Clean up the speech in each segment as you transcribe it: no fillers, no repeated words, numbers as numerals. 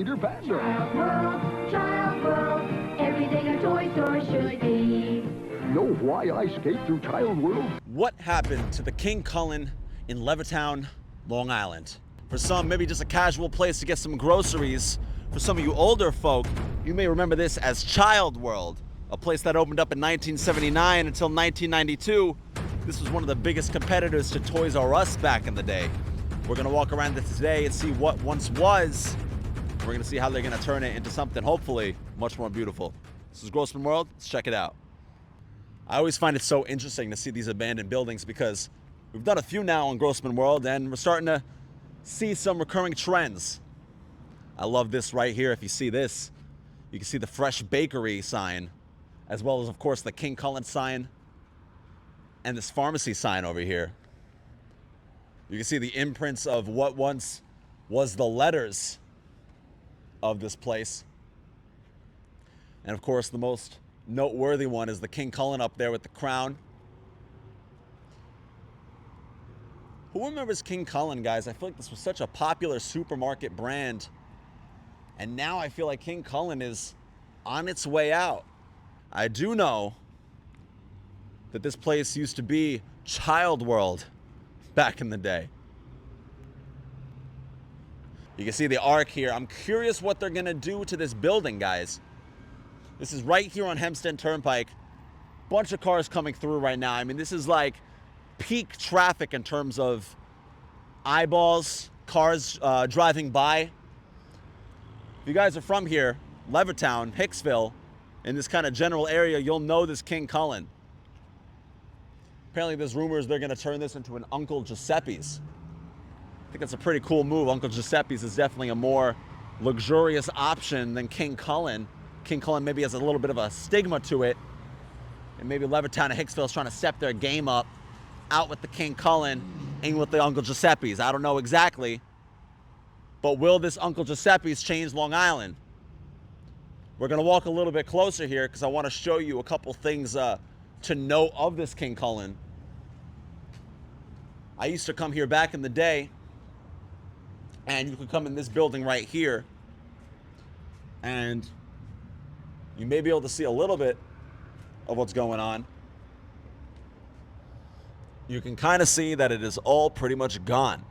Peter Panda. Child World, everything a toy store should be. Know why I skate through Child World? What happened to the King Kullen in Levittown, Long Island? For some, maybe just a casual place to get some groceries. For some of you older folk, you may remember this as Child World, a place that opened up in 1979 until 1992. This was one of the biggest competitors to Toys R Us back in the day. We're gonna walk around this today and see what once was. We're gonna see how they're gonna turn it into something, hopefully, much more beautiful. This is Grossman World, let's check it out. I always find it so interesting to see these abandoned buildings because we've done a few now on Grossman World and we're starting to see some recurring trends. I love this right here. If you see this, you can see the Fresh Bakery sign, as well as, of course, the King Kullen sign and this pharmacy sign over here. You can see the imprints of what once was the letters of this place. And of course, the most noteworthy one is the King Kullen up there with the crown. Who remembers King Kullen, guys? I feel like this was such a popular supermarket brand. And now I feel like King Kullen is on its way out. I do know that this place used to be Child World back in the day. You can see the arc here. I'm curious what they're gonna do to this building, guys. This is right here on Hempstead Turnpike. Bunch of cars coming through right now. I mean, this is like peak traffic in terms of eyeballs, cars driving by. If you guys are from here, Levittown, Hicksville, in this kind of general area, you'll know this King Kullen. Apparently there's rumors they're gonna turn this into an Uncle Giuseppe's. I think that's a pretty cool move. Uncle Giuseppe's is definitely a more luxurious option than King Kullen. King Kullen maybe has a little bit of a stigma to it. And maybe Levittown and Hicksville is trying to step their game up, out with the King Kullen, in with the Uncle Giuseppe's. I don't know exactly. But will this Uncle Giuseppe's change Long Island? We're gonna walk a little bit closer here because I want to show you a couple things to note of this King Kullen. I used to come here back in the day, and you could come in this building right here, and you may be able to see a little bit of what's going on. You can kind of see that it is all pretty much gone.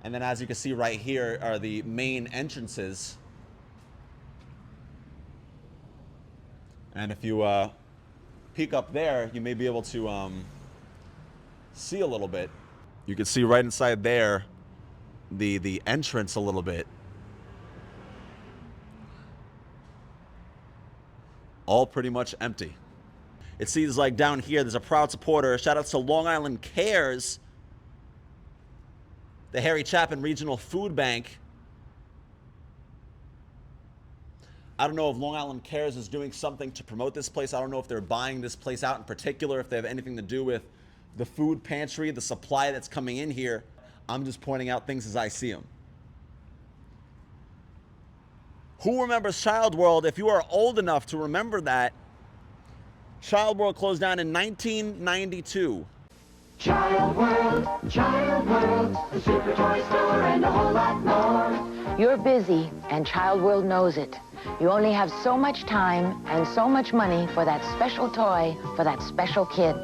And then as you can see right here are the main entrances. And if you peek up there, you may be able to see a little bit. You can see right inside there the entrance a little bit. All pretty much empty. It seems like down here there's a proud supporter. Shout outs to Long Island Cares, the Harry Chapin Regional Food Bank. I don't know if Long Island Cares is doing something to promote this place. I don't know if they're buying this place out in particular, if they have anything to do with the food pantry, the supply that's coming in here. I'm just pointing out things as I see them. Who remembers Child World? If you are old enough to remember that, Child World closed down in 1992. Child World, a super toy store and a whole lot more. You're busy, and Child World knows it. You only have so much time and so much money for that special toy for that special kid.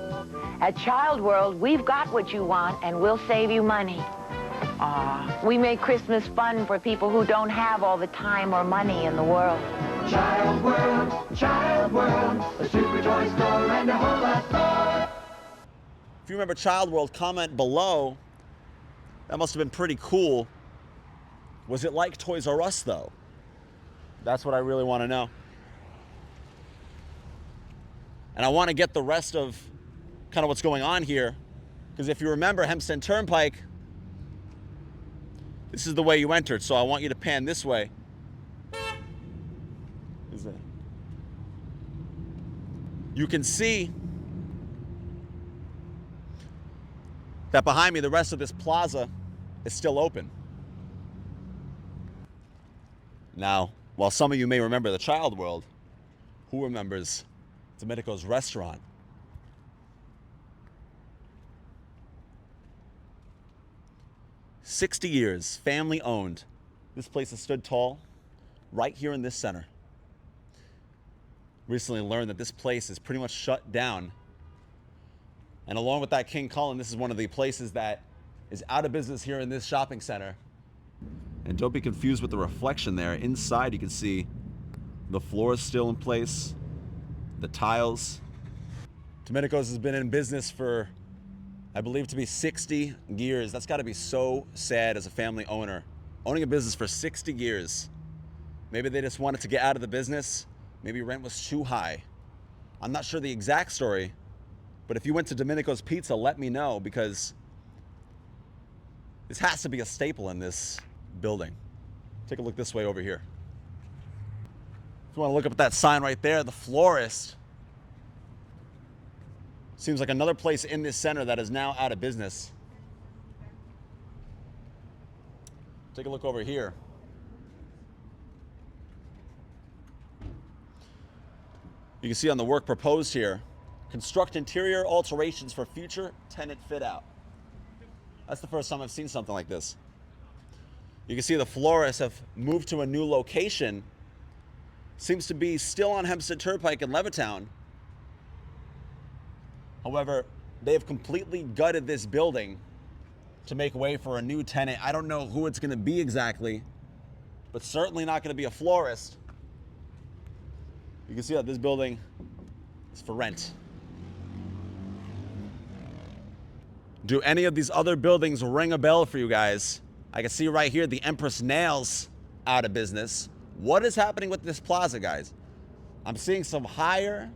At Child World, we've got what you want, and we'll save you money. We make Christmas fun for people who don't have all the time or money in the world. Child World, a super toy store and a whole lot more. If you remember Child World, comment below. That must have been pretty cool. Was it like Toys R Us, though? That's what I really want to know. And I want to get the rest of kind of what's going on here, because if you remember Hempstead Turnpike, this is the way you entered, so I want you to pan this way. You can see that behind me, the rest of this plaza is still open. Now, while some of you may remember the Child World, who remembers Domenico's restaurant? 60 years, family owned. This place has stood tall right here in this center. Recently learned that this place is pretty much shut down. And along with that King Kullen, this is one of the places that is out of business here in this shopping center. And don't be confused with the reflection there. Inside you can see the floor is still in place, the tiles. Domenico's has been in business for, I believe, to be 60 years. That's got to be so sad as a family owner. Owning a business for 60 years. Maybe they just wanted to get out of the business. Maybe rent was too high. I'm not sure the exact story, but if you went to Dominico's Pizza, let me know, because this has to be a staple in this building. Take a look this way over here. If you want to look up at that sign right there, the Florist. Seems like another place in this center that is now out of business. Take a look over here. You can see on the work proposed here, construct interior alterations for future tenant fit out. That's the first time I've seen something like this. You can see the Florists have moved to a new location. Seems to be still on Hempstead Turnpike in Levittown. However, they have completely gutted this building to make way for a new tenant. I don't know who it's going to be exactly, but certainly not going to be a florist. You can see that this building is for rent. Do any of these other buildings ring a bell for you guys? I can see right here the Empress Nails out of business. What is happening with this plaza, guys? I'm seeing some higher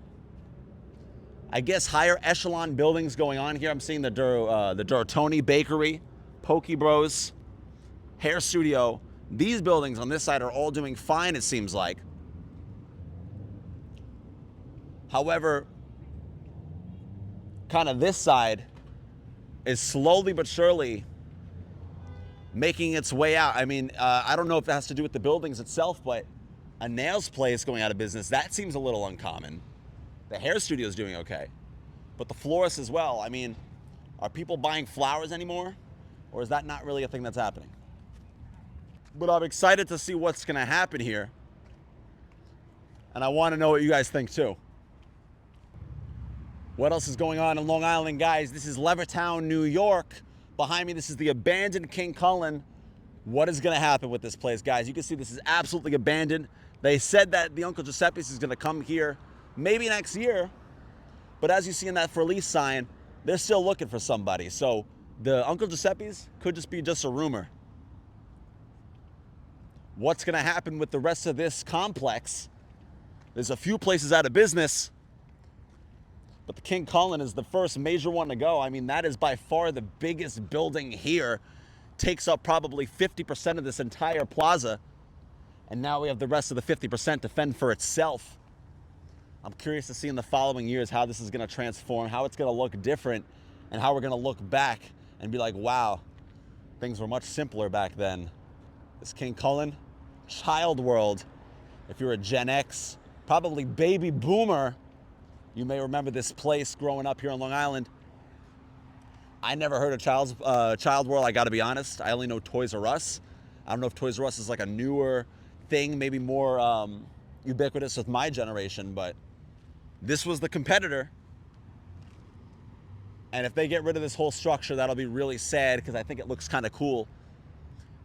echelon buildings going on here. I'm seeing the Dortoni Bakery, Poke Bros, Hair Studio. These buildings on this side are all doing fine, it seems like. However, kind of this side is slowly but surely making its way out. I mean, I don't know if it has to do with the buildings itself, but a nails place going out of business, that seems a little uncommon. The hair studio is doing okay, but the florist as well. I mean, are people buying flowers anymore? Or is that not really a thing that's happening? But I'm excited to see what's gonna happen here. And I wanna know what you guys think too. What else is going on in Long Island, guys? This is Levittown, New York. Behind me, this is the abandoned King Kullen. What is gonna happen with this place, guys? You can see this is absolutely abandoned. They said that the Uncle Giuseppe's is gonna come here maybe next year, but as you see in that for lease sign, they're still looking for somebody. So the Uncle Giuseppe's could just be a rumor. What's gonna happen with the rest of this complex? There's a few places out of business, but the King Kullen is the first major one to go. I mean, that is by far the biggest building here. Takes up probably 50% of this entire plaza. And now we have the rest of the 50% to fend for itself. I'm curious to see in the following years how this is gonna transform, how it's gonna look different, and how we're gonna look back and be like, wow, things were much simpler back then. This King Kullen, child world. If you're a Gen X, probably baby boomer, you may remember this place growing up here on Long Island. I never heard of Child World, I gotta be honest. I only know Toys R Us. I don't know if Toys R Us is like a newer thing, maybe more ubiquitous with my generation, but this was the competitor. And if they get rid of this whole structure, that'll be really sad because I think it looks kind of cool.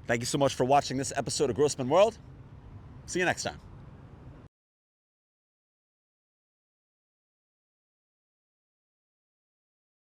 Thank you so much for watching this episode of Grossman World. See you next time.